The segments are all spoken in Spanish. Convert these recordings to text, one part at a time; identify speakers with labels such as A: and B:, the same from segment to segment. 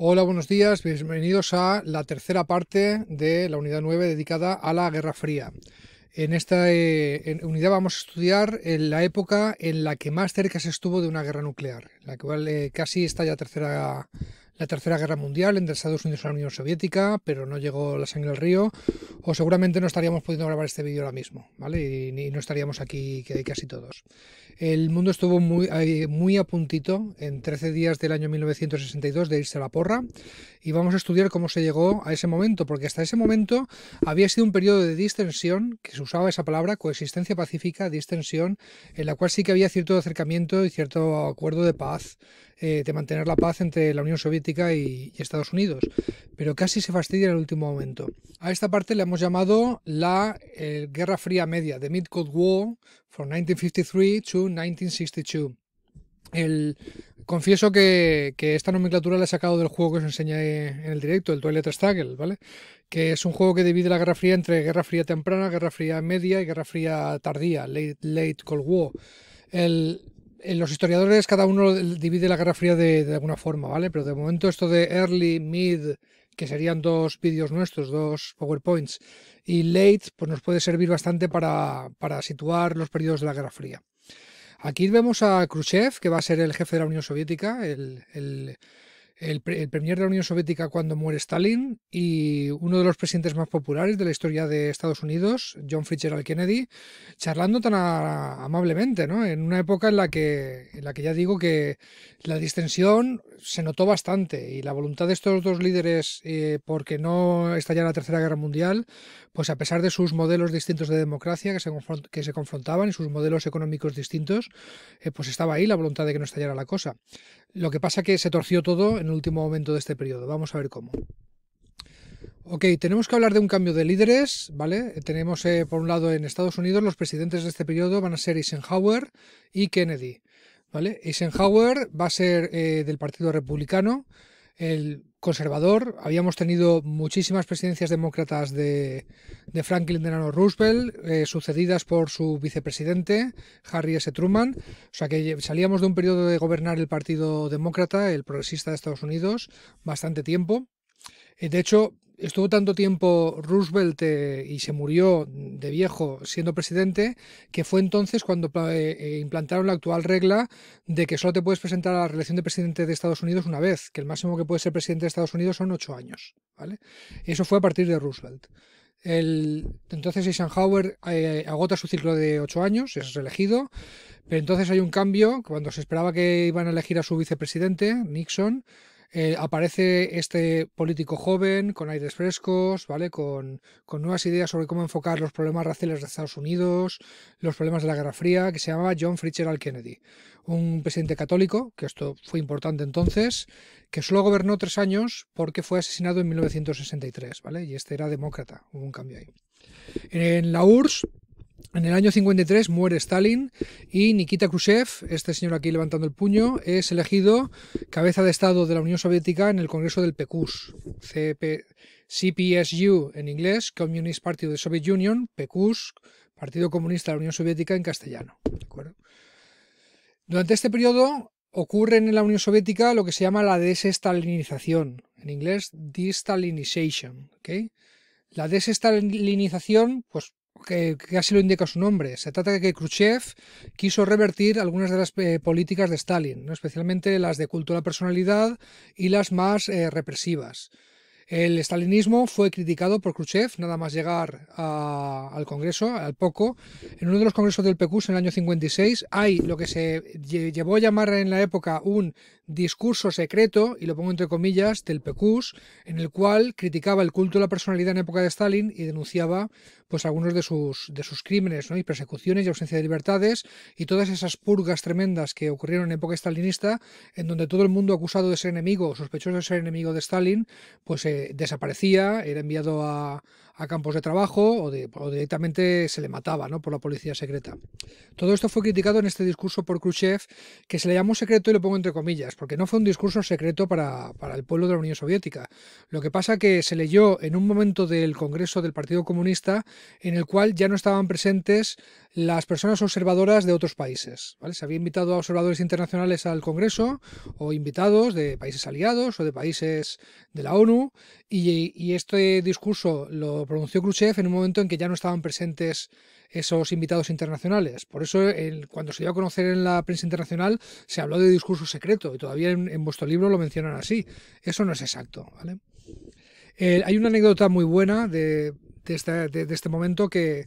A: Hola, buenos días, bienvenidos a la tercera parte de la unidad 9 dedicada a la Guerra Fría. En esta unidad vamos a estudiar la época en la que más cerca se estuvo de una guerra nuclear, en la cual casi está ya la tercera guerra mundial entre Estados Unidos y la Unión Soviética, pero no llegó la sangre al río, o seguramente no estaríamos pudiendo grabar este vídeo ahora mismo, ¿vale? Y no estaríamos aquí casi todos. El mundo estuvo muy a puntito en 13 días del año 1962 de irse a la porra, y vamos a estudiar cómo se llegó a ese momento, porque hasta ese momento había sido un periodo de distensión, que se usaba esa palabra, coexistencia pacífica, distensión, en la cual sí que había cierto acercamiento y cierto acuerdo de paz, de mantener la paz entre la Unión Soviética y Estados Unidos, pero casi se fastidia en el último momento. A esta parte le hemos llamado la Guerra Fría Media, The Mid-Cold War, from 1953 to 1962. Confieso que esta nomenclatura la he sacado del juego que os enseñé en el directo, el Twilight Struggle, ¿vale? Que es un juego que divide la Guerra Fría entre Guerra Fría temprana, Guerra Fría media y Guerra Fría tardía, late Cold War. Los historiadores cada uno divide la Guerra Fría de alguna forma, ¿vale? Pero de momento esto de early, mid, que serían dos vídeos nuestros, dos PowerPoints, y late, pues nos puede servir bastante para situar los periodos de la Guerra Fría. Aquí vemos a Khrushchev, que va a ser el jefe de la Unión Soviética, el premier de la Unión Soviética cuando muere Stalin, y uno de los presidentes más populares de la historia de Estados Unidos, John Fitzgerald Kennedy, charlando tan amablemente, ¿no? En una época en la que ya digo que la distensión se notó bastante, y la voluntad de estos dos líderes porque no estallara la Tercera Guerra Mundial, pues a pesar de sus modelos distintos de democracia que se confrontaban y sus modelos económicos distintos, pues estaba ahí la voluntad de que no estallara la cosa. Lo que pasa que se torció todo en el último momento de este periodo. Vamos a ver cómo. Ok, tenemos que hablar de un cambio de líderes, ¿vale? Tenemos, por un lado, en Estados Unidos, los presidentes de este periodo van a ser Eisenhower y Kennedy, ¿vale? Eisenhower va a ser del Partido Republicano, el conservador. Habíamos tenido muchísimas presidencias demócratas de Franklin Delano Roosevelt, sucedidas por su vicepresidente, Harry S. Truman. O sea que salíamos de un periodo de gobernar el Partido Demócrata, el progresista de Estados Unidos, bastante tiempo. De hecho, estuvo tanto tiempo Roosevelt y se murió de viejo siendo presidente, que fue entonces cuando implantaron la actual regla de que solo te puedes presentar a la reelección de presidente de Estados Unidos una vez, que el máximo que puede ser presidente de Estados Unidos son 8 años, ¿vale? Eso fue a partir de Roosevelt. Entonces Eisenhower agota su ciclo de 8 años, es reelegido, pero entonces hay un cambio. Cuando se esperaba que iban a elegir a su vicepresidente, Nixon, aparece este político joven, con aires frescos, ¿vale? Con nuevas ideas sobre cómo enfocar los problemas raciales de Estados Unidos, los problemas de la Guerra Fría, que se llamaba John Fitzgerald Kennedy, un presidente católico, que esto fue importante entonces, que solo gobernó 3 años porque fue asesinado en 1963, ¿vale? Y este era demócrata, hubo un cambio ahí. En la URSS, en el año 53 muere Stalin y Nikita Khrushchev, este señor aquí levantando el puño, es elegido cabeza de Estado de la Unión Soviética en el Congreso del PQS, CPSU en inglés, Communist Party of the Soviet Union, PQS, Partido Comunista de la Unión Soviética en castellano. ¿De acuerdo? Durante este periodo ocurre en la Unión Soviética lo que se llama la desestalinización, en inglés de-stalinization, ¿okay? La desestalinización, pues que casi lo indica su nombre. Se trata de que Khrushchev quiso revertir algunas de las políticas de Stalin, ¿no? Especialmente las de culto a la personalidad y las más represivas. El stalinismo fue criticado por Khrushchev nada más llegar al Congreso, al poco. En uno de los congresos del PQS en el año 56 hay lo que se llevó a llamar en la época un discurso secreto, y lo pongo entre comillas, del PQS, en el cual criticaba el culto a la personalidad en época de Stalin y denunciaba pues algunos de sus crímenes, ¿no? Y persecuciones y ausencia de libertades y todas esas purgas tremendas que ocurrieron en época stalinista, en donde todo el mundo acusado de ser enemigo o sospechoso de ser enemigo de Stalin pues desaparecía, era enviado a a campos de trabajo o directamente se le mataba, ¿no?, por la policía secreta. Todo esto fue criticado en este discurso por Khrushchev, que se le llamó secreto, y lo pongo entre comillas, porque no fue un discurso secreto para el pueblo de la Unión Soviética. Lo que pasa que se leyó en un momento del Congreso del Partido Comunista en el cual ya no estaban presentes las personas observadoras de otros países, ¿vale? Se había invitado a observadores internacionales al Congreso, o invitados de países aliados o de países de la ONU, y este discurso lo pronunció Khrushchev en un momento en que ya no estaban presentes esos invitados internacionales. Por eso, cuando se dio a conocer en la prensa internacional, se habló de discurso secreto, y todavía en vuestro libro lo mencionan así. Eso no es exacto, ¿vale? Hay una anécdota muy buena de este momento que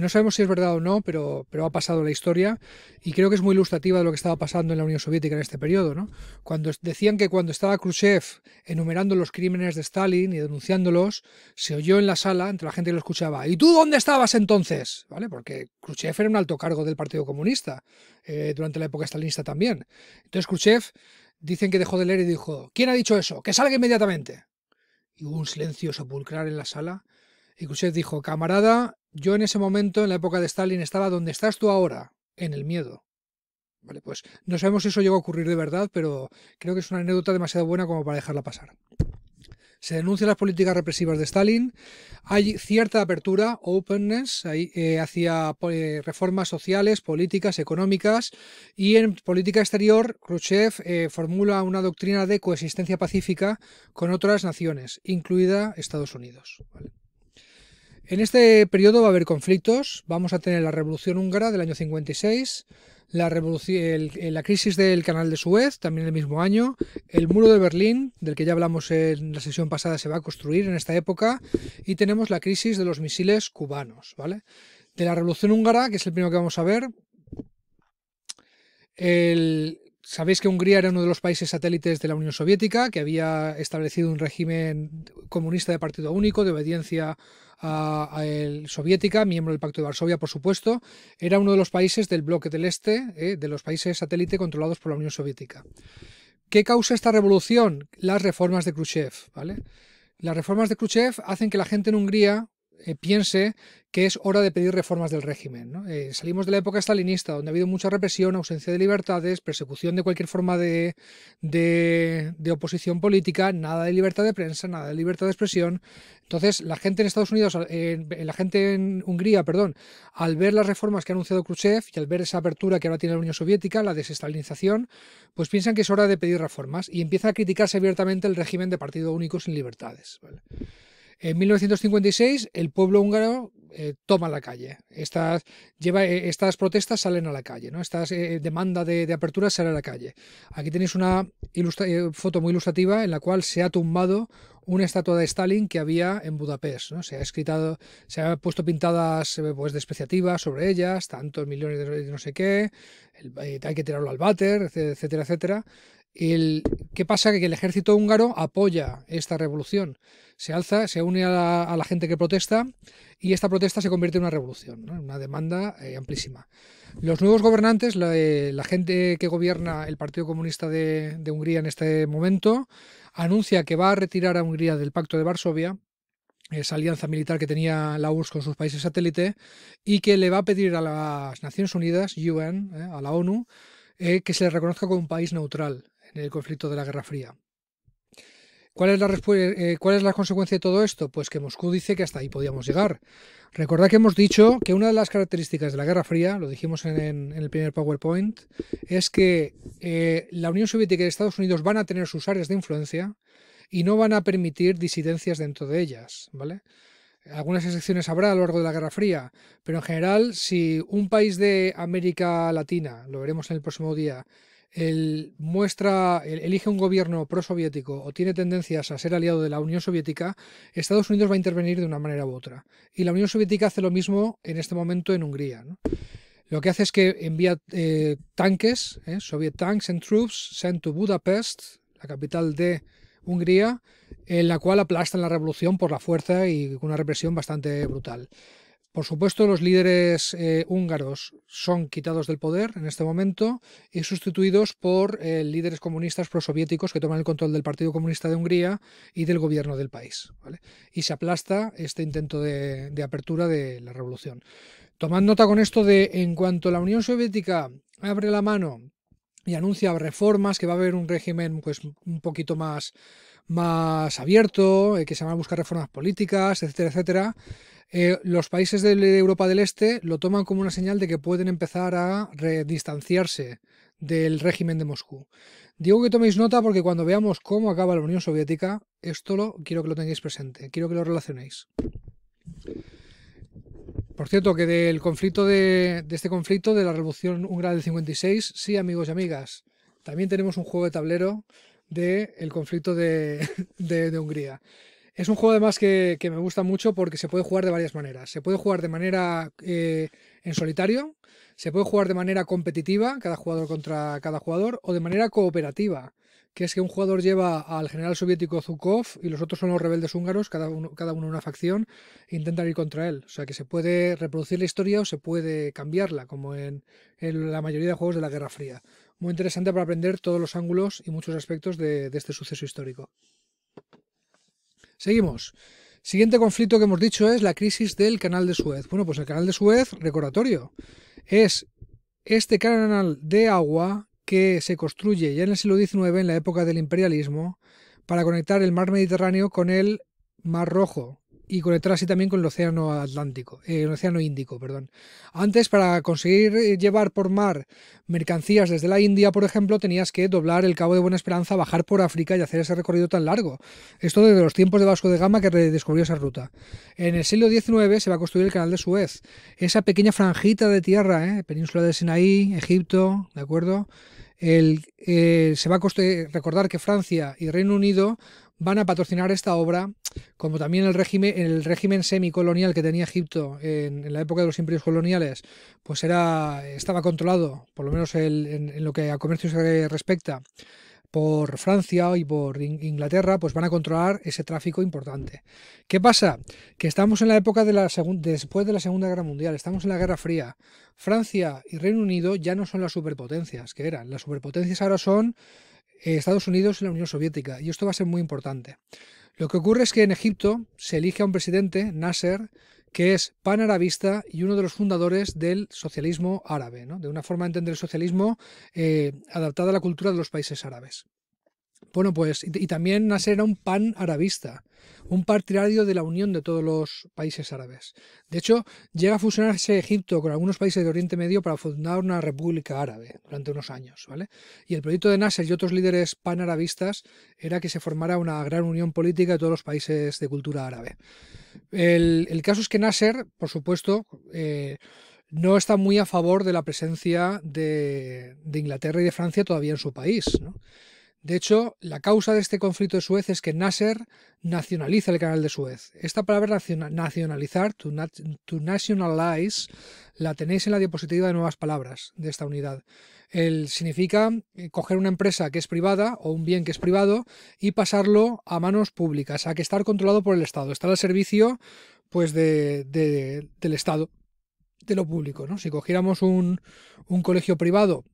A: no sabemos si es verdad o no, pero ha pasado la historia, y creo que es muy ilustrativa de lo que estaba pasando en la Unión Soviética en este periodo, ¿no? Cuando decían que cuando estaba Khrushchev enumerando los crímenes de Stalin y denunciándolos, se oyó en la sala, entre la gente que lo escuchaba: ¿y tú dónde estabas entonces? ¿Vale? Porque Khrushchev era un alto cargo del Partido Comunista, durante la época stalinista también. Entonces Khrushchev, dicen que dejó de leer y dijo: ¿quién ha dicho eso? ¡Que salga inmediatamente! Y hubo un silencio sepulcral en la sala. Y Khrushchev dijo: camarada, yo en ese momento, en la época de Stalin, estaba donde estás tú ahora, en el miedo. Vale, pues no sabemos si eso llegó a ocurrir de verdad, pero creo que es una anécdota demasiado buena como para dejarla pasar. Se denuncian las políticas represivas de Stalin, hay cierta apertura, openness, hacia reformas sociales, políticas, económicas, y en política exterior Khrushchev formula una doctrina de coexistencia pacífica con otras naciones, incluida Estados Unidos. ¿Vale? En este periodo va a haber conflictos. Vamos a tener la Revolución Húngara del año 56, la crisis del Canal de Suez, también el mismo año, el Muro de Berlín, del que ya hablamos en la sesión pasada, se va a construir en esta época, y tenemos la crisis de los misiles cubanos, ¿vale? De la Revolución Húngara, que es el primero que vamos a ver, sabéis que Hungría era uno de los países satélites de la Unión Soviética, que había establecido un régimen comunista de partido único, de obediencia soviética, miembro del Pacto de Varsovia, por supuesto. Era uno de los países del bloque del Este, de los países satélite controlados por la Unión Soviética. ¿Qué causa esta revolución? Las reformas de Khrushchev, ¿vale? Las reformas de Khrushchev hacen que la gente en Hungría piense que es hora de pedir reformas del régimen, ¿no? Salimos de la época stalinista, donde ha habido mucha represión, ausencia de libertades, persecución de cualquier forma de oposición política, nada de libertad de prensa, nada de libertad de expresión. Entonces, la gente en Estados Unidos, la gente en Hungría, perdón, al ver las reformas que ha anunciado Khrushchev y al ver esa apertura que ahora tiene la Unión Soviética, la desestalinización, pues piensan que es hora de pedir reformas y empieza a criticarse abiertamente el régimen de partido único sin libertades, ¿vale? En 1956 el pueblo húngaro toma la calle. Estas protestas salen a la calle, ¿no? Estas demanda de apertura sale a la calle. Aquí tenéis una foto muy ilustrativa en la cual se ha tumbado una estatua de Stalin que había en Budapest, ¿no? Se ha puesto pintadas pues despreciativas sobre ellas, tantos millones de no sé qué, hay que tirarlo al váter, etcétera, etcétera. ¿Qué pasa? Que el ejército húngaro apoya esta revolución, se alza, se une a la gente que protesta, y esta protesta se convierte en una revolución, ¿no? Una demanda amplísima. Los nuevos gobernantes, la gente que gobierna el Partido Comunista de Hungría en este momento, anuncia que va a retirar a Hungría del Pacto de Varsovia, esa alianza militar que tenía la URSS con sus países satélite, y que le va a pedir a las Naciones Unidas, UN, a la ONU, que se le reconozca como un país neutral en el conflicto de la Guerra Fría. ¿Cuál es la consecuencia de todo esto? Pues que Moscú dice que hasta ahí podíamos llegar. Recordad que hemos dicho que una de las características de la Guerra Fría, lo dijimos en el primer PowerPoint, es que la Unión Soviética y Estados Unidos van a tener sus áreas de influencia y no van a permitir disidencias dentro de ellas, ¿vale? Algunas excepciones habrá a lo largo de la Guerra Fría, pero en general, si un país de América Latina, lo veremos en el próximo día, elige un gobierno prosoviético o tiene tendencias a ser aliado de la Unión Soviética, Estados Unidos va a intervenir de una manera u otra. Y la Unión Soviética hace lo mismo en este momento en Hungría, ¿no? Lo que hace es que envía tanques, Soviet tanks and troops sent to Budapest, la capital de Hungría, en la cual aplastan la revolución por la fuerza y con una represión bastante brutal. Por supuesto, los líderes húngaros son quitados del poder en este momento y sustituidos por líderes comunistas prosoviéticos que toman el control del Partido Comunista de Hungría y del gobierno del país, ¿vale? Y se aplasta este intento de apertura de la revolución. Tomad nota con esto de en cuanto la Unión Soviética abre la mano y anuncia reformas, que va a haber un régimen pues un poquito más abierto, que se van a buscar reformas políticas, etcétera, etcétera. Los países de Europa del Este lo toman como una señal de que pueden empezar a distanciarse del régimen de Moscú. Digo que toméis nota porque cuando veamos cómo acaba la Unión Soviética, quiero que lo tengáis presente, quiero que lo relacionéis. Por cierto, que del conflicto de este conflicto, de la Revolución Húngara del 56, sí, amigos y amigas, también tenemos un juego de tablero del conflicto de Hungría. Es un juego además que me gusta mucho porque se puede jugar de varias maneras. Se puede jugar de manera en solitario, se puede jugar de manera competitiva, cada jugador contra cada jugador, o de manera cooperativa, que es que un jugador lleva al general soviético Zhukov y los otros son los rebeldes húngaros, cada uno una facción, e intentan ir contra él. O sea que se puede reproducir la historia o se puede cambiarla, como en la mayoría de juegos de la Guerra Fría. Muy interesante para aprender todos los ángulos y muchos aspectos de este suceso histórico. Seguimos. Siguiente conflicto que hemos dicho es la crisis del Canal de Suez. Bueno, pues el Canal de Suez, recordatorio, es este canal de agua que se construye ya en el siglo XIX, en la época del imperialismo, para conectar el mar Mediterráneo con el Mar Rojo y conectar así también con el Océano Atlántico, el Océano Índico, perdón. Antes, para conseguir llevar por mar mercancías desde la India, por ejemplo, tenías que doblar el Cabo de Buena Esperanza, bajar por África y hacer ese recorrido tan largo. Esto desde los tiempos de Vasco de Gama, que redescubrió esa ruta. En el siglo XIX se va a construir el Canal de Suez, esa pequeña franjita de tierra, península de Sinaí, Egipto, ¿de acuerdo? Se va a recordar que Francia y Reino Unido van a patrocinar esta obra, como también el régimen semicolonial que tenía Egipto en la época de los imperios coloniales, pues estaba controlado, por lo menos en lo que a comercio se respecta, por Francia y por Inglaterra, pues van a controlar ese tráfico importante. ¿Qué pasa? Que estamos en la época después de la Segunda Guerra Mundial, estamos en la Guerra Fría. Francia y Reino Unido ya no son las superpotencias que eran. Las superpotencias ahora son Estados Unidos y la Unión Soviética, y esto va a ser muy importante. Lo que ocurre es que en Egipto se elige a un presidente, Nasser, que es panarabista y uno de los fundadores del socialismo árabe, ¿no? De una forma de entender el socialismo adaptada a la cultura de los países árabes. Bueno, pues, y también Nasser era un pan-arabista, un partidario de la unión de todos los países árabes. De hecho, llega a fusionarse Egipto con algunos países de Oriente Medio para fundar una república árabe durante unos años, ¿vale? Y el proyecto de Nasser y otros líderes pan-arabistas era que se formara una gran unión política de todos los países de cultura árabe. El caso es que Nasser, por supuesto, no está muy a favor de la presencia de Inglaterra y de Francia todavía en su país, ¿no? De hecho, la causa de este conflicto de Suez es que Nasser nacionaliza el Canal de Suez. Esta palabra nacionalizar, to nationalize, la tenéis en la diapositiva de nuevas palabras de esta unidad. Significa coger una empresa que es privada o un bien que es privado y pasarlo a manos públicas, a que estar controlado por el Estado, estar al servicio pues del Estado, de lo público, ¿no? Si cogiéramos un colegio privado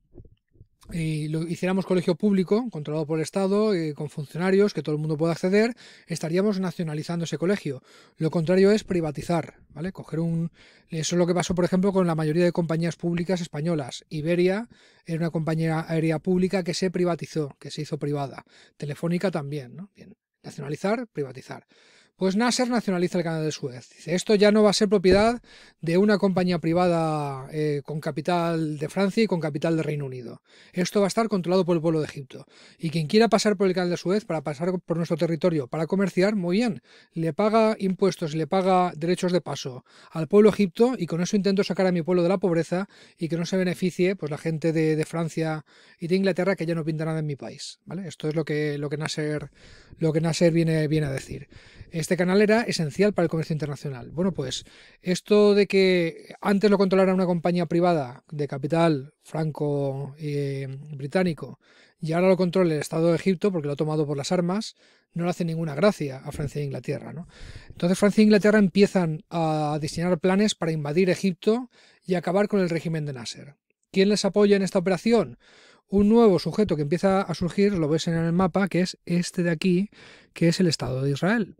A: y lo hiciéramos colegio público, controlado por el Estado, con funcionarios, que todo el mundo pueda acceder, estaríamos nacionalizando ese colegio. Lo contrario es privatizar, ¿vale? Eso es lo que pasó, por ejemplo, con la mayoría de compañías públicas españolas. Iberia era una compañía aérea pública que se privatizó, que se hizo privada. Telefónica también, ¿no? Bien, nacionalizar, privatizar. Pues Nasser nacionaliza el Canal de Suez. Dice, esto ya no va a ser propiedad de una compañía privada con capital de Francia y con capital de Reino Unido. Esto va a estar controlado por el pueblo de Egipto. Y quien quiera pasar por el Canal de Suez, para pasar por nuestro territorio, para comerciar, muy bien, le paga impuestos y le paga derechos de paso al pueblo de Egipto, y con eso intento sacar a mi pueblo de la pobreza y que no se beneficie pues la gente de Francia y de Inglaterra, que ya no pinta nada en mi país, ¿vale? Esto es lo que Nasser viene a decir. Este canal era esencial para el comercio internacional. Bueno, pues esto de que antes lo controlara una compañía privada de capital franco-británico y ahora lo controla el Estado de Egipto porque lo ha tomado por las armas, no le hace ninguna gracia a Francia e Inglaterra, ¿no? Entonces Francia e Inglaterra empiezan a diseñar planes para invadir Egipto y acabar con el régimen de Nasser. ¿Quién les apoya en esta operación? Un nuevo sujeto que empieza a surgir, lo ves en el mapa, que es este de aquí, que es el Estado de Israel.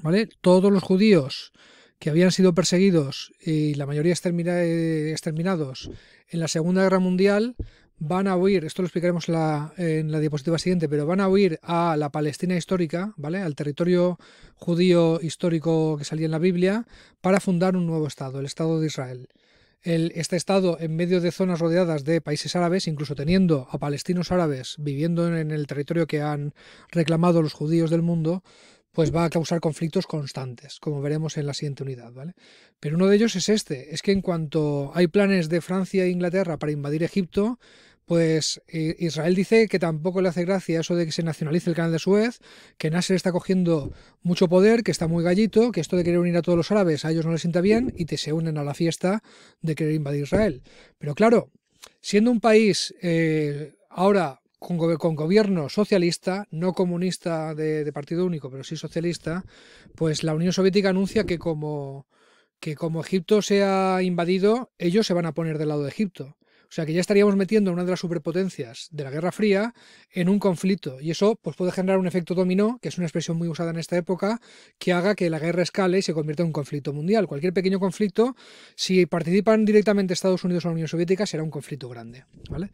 A: ¿Vale? Todos los judíos que habían sido perseguidos y la mayoría exterminados en la Segunda Guerra Mundial van a huir, esto lo explicaremos en la diapositiva siguiente, pero van a huir a la Palestina histórica, ¿vale? Al territorio judío histórico que salía en la Biblia, para fundar un nuevo Estado, el Estado de Israel. Este Estado, en medio de zonas rodeadas de países árabes, incluso teniendo a palestinos árabes viviendo en el territorio que han reclamado los judíos del mundo, pues va a causar conflictos constantes, como veremos en la siguiente unidad, ¿vale? Pero uno de ellos es es que en cuanto hay planes de Francia e Inglaterra para invadir Egipto, pues Israel dice que tampoco le hace gracia eso de que se nacionalice el canal de Suez, que Nasser está cogiendo mucho poder, que está muy gallito, que esto de querer unir a todos los árabes a ellos no les sienta bien y se unen a la fiesta de querer invadir Israel. Pero claro, siendo un país ahora con gobierno socialista, no comunista de partido único, pero sí socialista, pues la Unión Soviética anuncia que como Egipto sea invadido, ellos se van a poner del lado de Egipto. O sea que ya estaríamos metiendo a una de las superpotencias de la Guerra Fría en un conflicto. Y eso pues, puede generar un efecto dominó, que es una expresión muy usada en esta época, que haga que la guerra escale y se convierta en un conflicto mundial. Cualquier pequeño conflicto, si participan directamente Estados Unidos o la Unión Soviética, será un conflicto grande, ¿vale?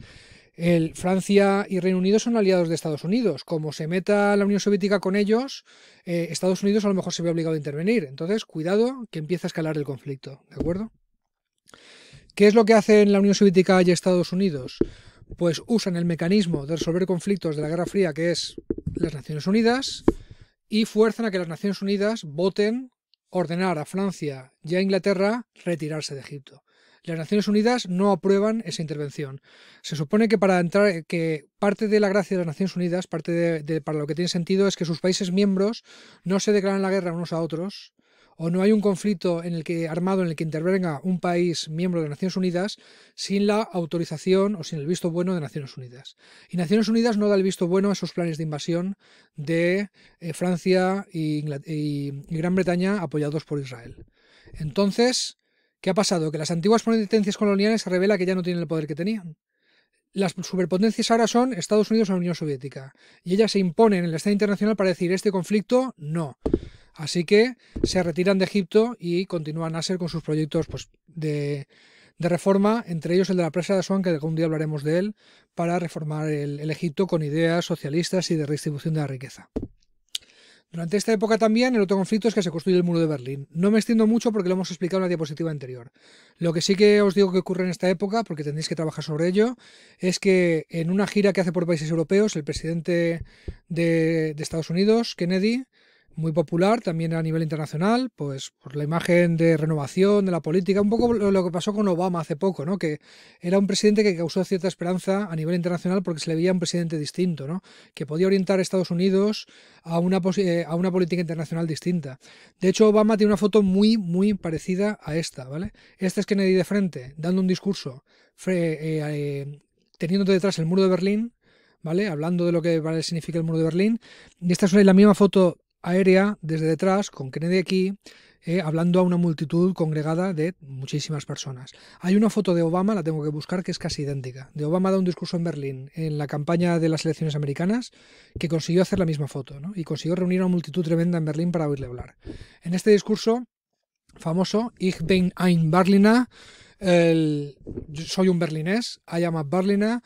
A: Francia y Reino Unido son aliados de Estados Unidos. Como se meta la Unión Soviética con ellos, Estados Unidos a lo mejor se ve obligado a intervenir. Entonces, cuidado que empieza a escalar el conflicto, ¿de acuerdo? ¿Qué es lo que hacen la Unión Soviética y Estados Unidos? Pues usan el mecanismo de resolver conflictos de la Guerra Fría, que es las Naciones Unidas, y fuerzan a que las Naciones Unidas voten ordenar a Francia y a Inglaterra retirarse de Egipto. Las Naciones Unidas no aprueban esa intervención. Se supone que para entrar, que parte de la gracia de las Naciones Unidas, para lo que tiene sentido es que sus países miembros no se declaran la guerra unos a otros, o no hay un conflicto armado en el que intervenga un país miembro de Naciones Unidas sin la autorización o sin el visto bueno de Naciones Unidas. Y Naciones Unidas no da el visto bueno a esos planes de invasión de Francia y Gran Bretaña apoyados por Israel. Entonces, ¿qué ha pasado? Que las antiguas potencias coloniales se revela que ya no tienen el poder que tenían. Las superpotencias ahora son Estados Unidos o la Unión Soviética. Y ellas se imponen en la escena internacional para decir este conflicto no. Así que se retiran de Egipto y continúan Nasser con sus proyectos pues, de reforma, entre ellos el de la presa de Asuán, que algún día hablaremos de él, para reformar el Egipto con ideas socialistas y de redistribución de la riqueza. Durante esta época también el otro conflicto es que se construye el muro de Berlín. No me extiendo mucho porque lo hemos explicado en la diapositiva anterior. Lo que sí que os digo que ocurre en esta época, porque tendréis que trabajar sobre ello, es que en una gira que hace por países europeos, el presidente de Estados Unidos, Kennedy, muy popular también a nivel internacional, pues por la imagen de renovación de la política, un poco lo que pasó con Obama hace poco, ¿no? Que era un presidente que causó cierta esperanza a nivel internacional porque se le veía un presidente distinto, ¿no? Que podía orientar a Estados Unidos a una política internacional distinta. De hecho, Obama tiene una foto muy, muy parecida a esta, ¿vale? Este es Kennedy de frente, dando un discurso, teniendo detrás el muro de Berlín, ¿vale? Hablando de lo que significa el muro de Berlín. Y esta es la misma foto aérea desde detrás, con Kennedy aquí, hablando a una multitud congregada de muchísimas personas. Hay una foto de Obama, la tengo que buscar, que es casi idéntica. De Obama da un discurso en Berlín, en la campaña de las elecciones americanas, que consiguió hacer la misma foto, ¿no? Y consiguió reunir a una multitud tremenda en Berlín para oírle hablar. En este discurso famoso, Ich bin ein Berliner, soy un berlinés, I am a Berliner,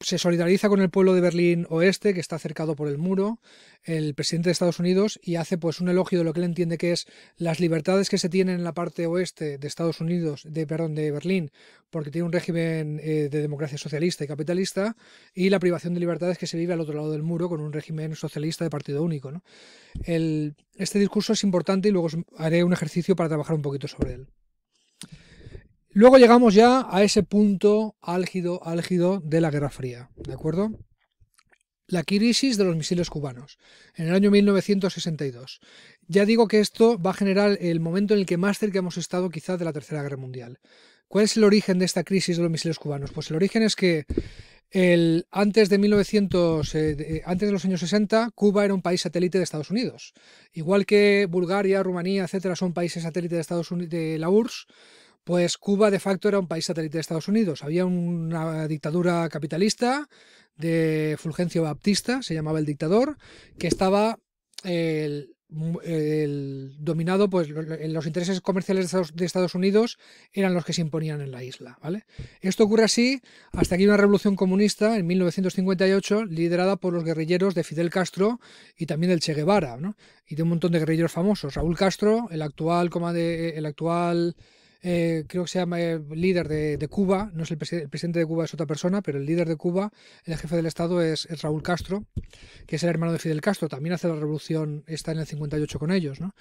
A: se solidariza con el pueblo de Berlín Oeste, que está cercado por el muro, el presidente de Estados Unidos, y hace pues un elogio de lo que él entiende que es las libertades que se tienen en la parte oeste de Estados Unidos, de Berlín, porque tiene un régimen de democracia socialista y capitalista, y la privación de libertades que se vive al otro lado del muro con un régimen socialista de partido único, ¿no? Este discurso es importante y luego haré un ejercicio para trabajar un poquito sobre él. Luego llegamos ya a ese punto álgido de la Guerra Fría, ¿de acuerdo? la crisis de los misiles cubanos, en el año 1962. Ya digo que esto va a generar el momento en el que más cerca hemos estado quizás de la Tercera Guerra Mundial. ¿Cuál es el origen de esta crisis de los misiles cubanos? Pues el origen es que antes de los años 60, Cuba era un país satélite de Estados Unidos. Igual que Bulgaria, Rumanía, etcétera, son países satélite de Estados Unidos, de la URSS, pues Cuba de facto era un país satélite de Estados Unidos. Había una dictadura capitalista de Fulgencio Baptista, se llamaba el dictador, que estaba dominado, pues los intereses comerciales de Estados Unidos eran los que se imponían en la isla, ¿vale? Esto ocurre así hasta que hay una revolución comunista en 1958 liderada por los guerrilleros de Fidel Castro y también del Che Guevara, ¿no? Y de un montón de guerrilleros famosos. Raúl Castro, el actual creo que se llama líder de Cuba, no es el presidente de Cuba, es otra persona, pero el líder de Cuba, el jefe del Estado es Raúl Castro, que es el hermano de Fidel Castro, también hace la revolución, está en el 58 con ellos, ¿no?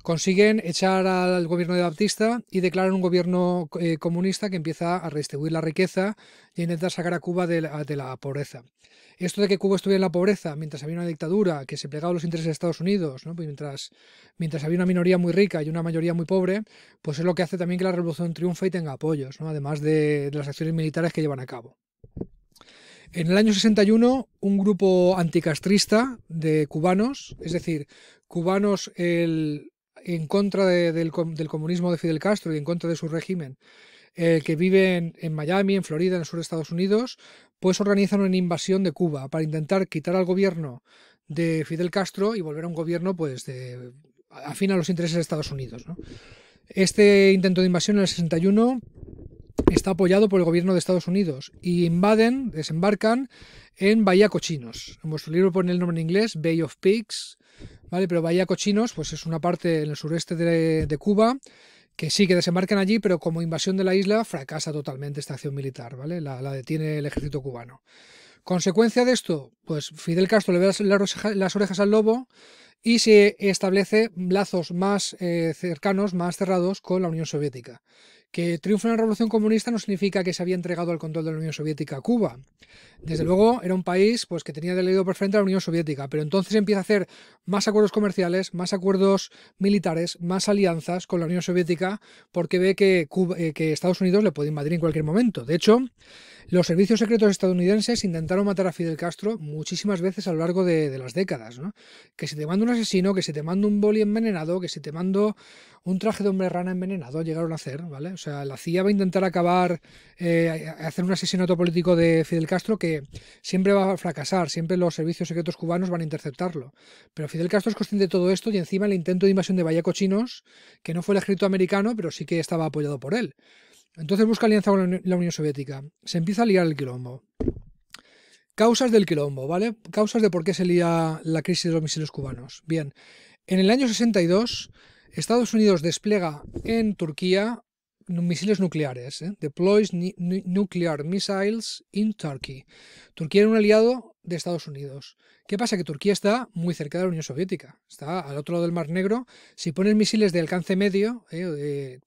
A: Consiguen echar al gobierno de Baptista y declaran un gobierno comunista que empieza a redistribuir la riqueza y a intentar sacar a Cuba de la pobreza. Esto de que Cuba estuviera en la pobreza mientras había una dictadura que se plegaba a los intereses de Estados Unidos, ¿no? Pues mientras había una minoría muy rica y una mayoría muy pobre, pues es lo que hace también que la revolución triunfe y tenga apoyos, ¿no? Además de las acciones militares que llevan a cabo. En el año 61, un grupo anticastrista de cubanos, es decir, cubanos en contra del comunismo de Fidel Castro y en contra de su régimen, que viven en Miami, en Florida, en el sur de Estados Unidos, pues organizan una invasión de Cuba para intentar quitar al gobierno de Fidel Castro y volver a un gobierno pues afín a los intereses de Estados Unidos, ¿no? Este intento de invasión en el 61 está apoyado por el gobierno de Estados Unidos y desembarcan en Bahía Cochinos. En vuestro libro pone el nombre en inglés, Bay of Pigs, ¿vale? Pero Bahía Cochinos pues es una parte en el sureste de Cuba que sí que desembarcan allí, pero como invasión de la isla fracasa totalmente esta acción militar, ¿vale? La detiene el ejército cubano. Consecuencia de esto, pues Fidel Castro le ve las orejas al lobo y se establece lazos más cercanos, más cerrados con la Unión Soviética. Que triunfe en la Revolución Comunista no significa que se había entregado el control de la Unión Soviética a Cuba. Desde luego era un país pues, que tenía de leído por frente a la Unión Soviética, pero entonces empieza a hacer más acuerdos comerciales, más acuerdos militares, más alianzas con la Unión Soviética, porque ve que Estados Unidos le puede invadir en cualquier momento. De hecho, los servicios secretos estadounidenses intentaron matar a Fidel Castro muchísimas veces a lo largo de las décadas, ¿no? Que si te mando un asesino, que si te mando un boli envenenado, que si te mando un traje de hombre rana envenenado, llegaron a hacer, ¿vale? O sea, la CIA va a intentar hacer un asesinato político de Fidel Castro que siempre va a fracasar, siempre los servicios secretos cubanos van a interceptarlo. Pero Fidel Castro es consciente de todo esto y encima el intento de invasión de Bahía Cochinos, que no fue el ejército americano, pero sí que estaba apoyado por él. Entonces busca alianza con la Unión Soviética. Se empieza a liar el quilombo. Causas del quilombo, ¿vale? Causas de por qué se lía la crisis de los misiles cubanos. Bien, en el año 62, Estados Unidos despliega en Turquía misiles nucleares, deploys nuclear missiles in Turkey. Turquía era un aliado de Estados Unidos. ¿Qué pasa? Que Turquía está muy cerca de la Unión Soviética, está al otro lado del Mar Negro. Si pones misiles de alcance medio,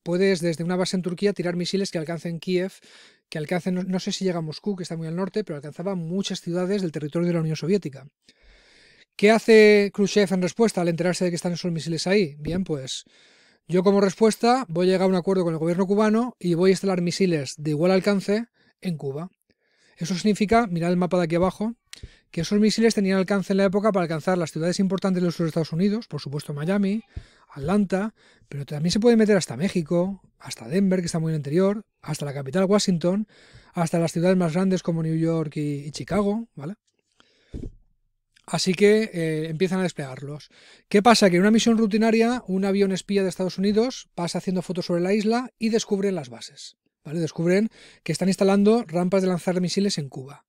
A: puedes desde una base en Turquía tirar misiles que alcancen Kiev, que alcancen, no sé si llega a Moscú, que está muy al norte, pero alcanzaba muchas ciudades del territorio de la Unión Soviética. ¿Qué hace Khrushchev en respuesta al enterarse de que están esos misiles ahí? Bien, pues yo como respuesta voy a llegar a un acuerdo con el gobierno cubano y voy a instalar misiles de igual alcance en Cuba. Eso significa, mirad el mapa de aquí abajo, que esos misiles tenían alcance en la época para alcanzar las ciudades importantes de los Estados Unidos, por supuesto Miami, Atlanta, pero también se puede meter hasta México, hasta Denver, que está muy en el interior, hasta la capital Washington, hasta las ciudades más grandes como New York y Chicago, ¿vale? Así que empiezan a desplegarlos. ¿Qué pasa? Que en una misión rutinaria, un avión espía de Estados Unidos pasa haciendo fotos sobre la isla y descubren las bases, ¿vale? Descubren que están instalando rampas de lanzar misiles en Cuba.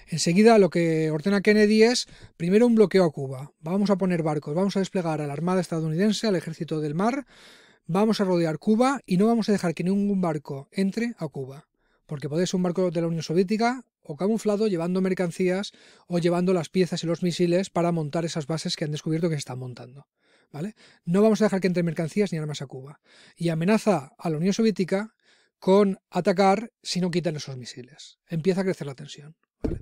A: Enseguida lo que ordena Kennedy es, primero un bloqueo a Cuba. Vamos a poner barcos, vamos a desplegar a la Armada estadounidense, al Ejército del Mar, vamos a rodear Cuba y no vamos a dejar que ningún barco entre a Cuba. Porque puede ser un barco de la Unión Soviética o camuflado llevando mercancías o llevando las piezas y los misiles para montar esas bases que han descubierto que se están montando, ¿vale? No vamos a dejar que entren mercancías ni armas a Cuba. Y amenaza a la Unión Soviética con atacar si no quitan esos misiles. Empieza a crecer la tensión, ¿vale?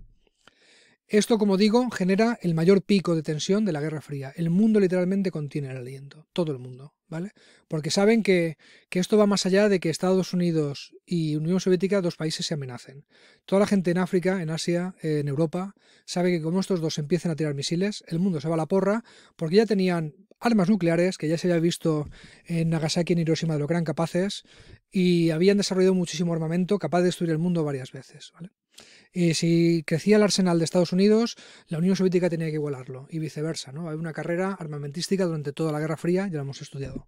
A: Esto, como digo, genera el mayor pico de tensión de la Guerra Fría. El mundo literalmente contiene el aliento, todo el mundo, ¿vale? Porque saben que esto va más allá de que Estados Unidos y Unión Soviética, dos países, se amenacen. Toda la gente en África, en Asia, en Europa, sabe que como estos dos empiecen a tirar misiles, el mundo se va a la porra, porque ya tenían armas nucleares, que ya se había visto en Nagasaki y en Hiroshima de lo que eran capaces, y habían desarrollado muchísimo armamento capaz de destruir el mundo varias veces, ¿vale? Y si crecía el arsenal de Estados Unidos, la Unión Soviética tenía que igualarlo, y viceversa, ¿no? Hay una carrera armamentística durante toda la Guerra Fría, ya lo hemos estudiado.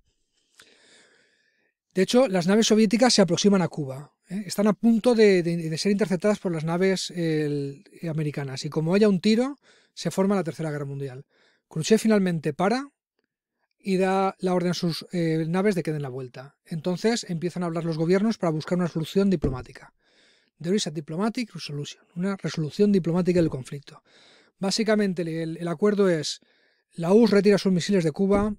A: De hecho, las naves soviéticas se aproximan a Cuba, ¿eh? Están a punto de ser interceptadas por las naves americanas, y como haya un tiro, se forma la Tercera Guerra Mundial. Khrushchev finalmente para y da la orden a sus naves de que den la vuelta. Entonces empiezan a hablar los gobiernos para buscar una solución diplomática. There is a diplomatic resolution, una resolución diplomática del conflicto. Básicamente el acuerdo es: la URSS retira sus misiles de Cuba,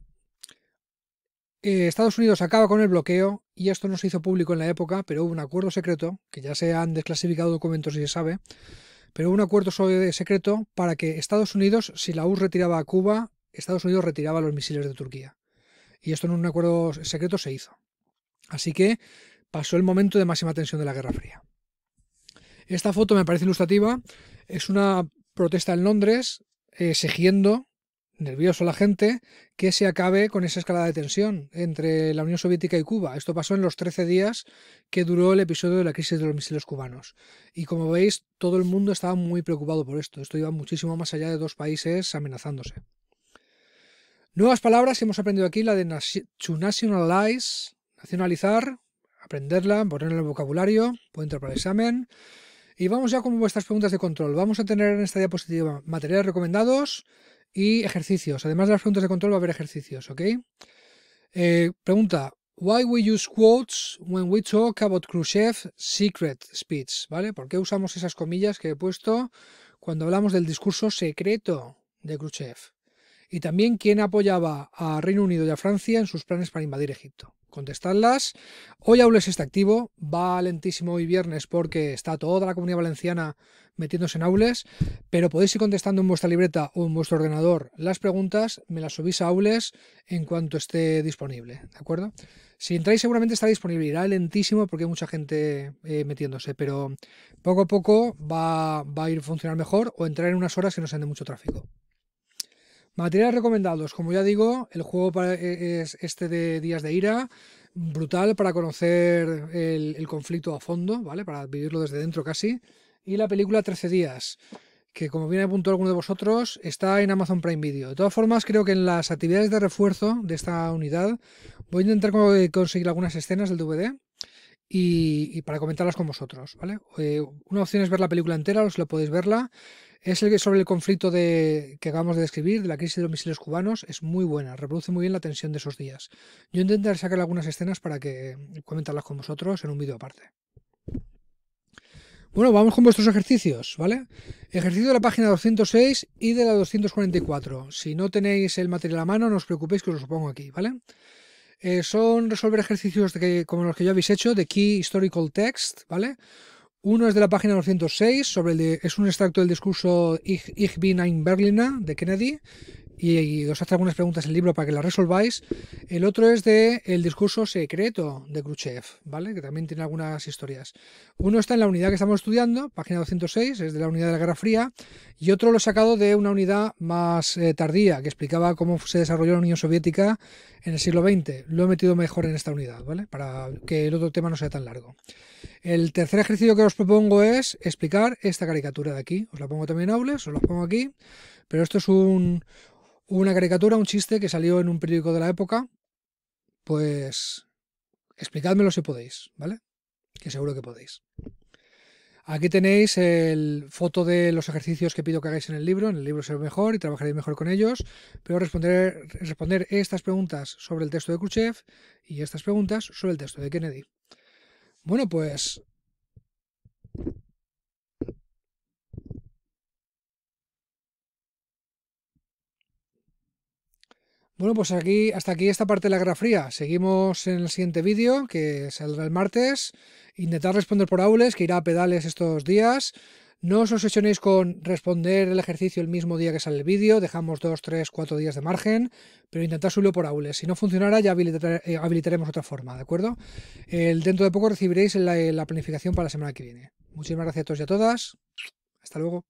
A: Estados Unidos acaba con el bloqueo, y esto no se hizo público en la época, pero hubo un acuerdo secreto, que ya se han desclasificado documentos y se sabe, pero hubo un acuerdo secreto para que Estados Unidos, si la URSS retiraba a Cuba, Estados Unidos retiraba los misiles de Turquía. Y esto en un acuerdo secreto se hizo. Así que pasó el momento de máxima tensión de la Guerra Fría. Esta foto me parece ilustrativa. Es una protesta en Londres, exigiendo, nervioso la gente, que se acabe con esa escalada de tensión entre la Unión Soviética y Cuba. Esto pasó en los 13 días que duró el episodio de la crisis de los misiles cubanos. Y como veis, todo el mundo estaba muy preocupado por esto. Esto iba muchísimo más allá de dos países amenazándose. Nuevas palabras que hemos aprendido aquí, la de to nationalize, nacionalizar, aprenderla, ponerla en el vocabulario, puede entrar para el examen. Y vamos ya con vuestras preguntas de control. Vamos a tener en esta diapositiva materiales recomendados y ejercicios. Además de las preguntas de control va a haber ejercicios, ¿ok? Pregunta: Why we use quotes when we talk about Khrushchev's secret speech? ¿Vale? ¿Por qué usamos esas comillas que he puesto cuando hablamos del discurso secreto de Khrushchev? Y también, ¿quién apoyaba a Reino Unido y a Francia en sus planes para invadir Egipto? Contestadlas. Hoy Aules está activo, va lentísimo hoy viernes porque está toda la Comunidad Valenciana metiéndose en Aules, pero podéis ir contestando en vuestra libreta o en vuestro ordenador las preguntas, me las subís a Aules en cuanto esté disponible, ¿de acuerdo? Si entráis seguramente estará disponible, irá lentísimo porque hay mucha gente metiéndose, pero poco a poco va a ir a funcionar mejor, o entrar en unas horas que no sean de mucho tráfico. Materiales recomendados, como ya digo, el juego es este de Días de Ira, brutal para conocer el conflicto a fondo, ¿vale? Para vivirlo desde dentro casi. Y la película 13 días, que como bien apuntó alguno de vosotros, está en Amazon Prime Video. De todas formas, creo que en las actividades de refuerzo de esta unidad voy a intentar conseguir algunas escenas del DVD y para comentarlas con vosotros, ¿vale? Una opción es ver la película entera, os la podéis verla. Es sobre el conflicto que acabamos de describir, de la crisis de los misiles cubanos. Es muy buena, reproduce muy bien la tensión de esos días. Yo intentaré sacar algunas escenas para que comentarlas con vosotros en un vídeo aparte. Bueno, vamos con vuestros ejercicios, ¿vale? Ejercicio de la página 206 y de la 244. Si no tenéis el material a mano, no os preocupéis que os lo pongo aquí, ¿vale? Son resolver ejercicios como los que ya habéis hecho, de Key Historical Text, ¿vale? Uno es de la página 206, es un extracto del discurso Ich bin ein Berliner de Kennedy, y os hace algunas preguntas en el libro para que las resolváis. El otro es del discurso secreto de Khrushchev, ¿vale? Que también tiene algunas historias. Uno está en la unidad que estamos estudiando, página 206, es de la unidad de la Guerra Fría, y otro lo he sacado de una unidad más tardía, que explicaba cómo se desarrolló la Unión Soviética en el siglo XX. Lo he metido mejor en esta unidad, ¿vale? Para que el otro tema no sea tan largo. El tercer ejercicio que os propongo es explicar esta caricatura de aquí. Os la pongo también en Aules, os la pongo aquí, pero esto es una caricatura, un chiste que salió en un periódico de la época. Pues explicádmelo si podéis, ¿vale? Que seguro que podéis. Aquí tenéis el foto de los ejercicios que pido que hagáis en el libro. En el libro será mejor y trabajaréis mejor con ellos, pero responder estas preguntas sobre el texto de Khrushchev y estas preguntas sobre el texto de Kennedy. Bueno, pues hasta aquí esta parte de la Guerra Fría. Seguimos en el siguiente vídeo, que saldrá el martes. Intentar responder por Aules, que irá a pedales estos días. No os obsesionéis con responder el ejercicio el mismo día que sale el vídeo, dejamos 2, 3, 4 días de margen, pero intentad subirlo por Aules. Si no funcionara, ya habilitaremos otra forma, ¿de acuerdo? Dentro de poco recibiréis la planificación para la semana que viene. Muchísimas gracias a todos y a todas. Hasta luego.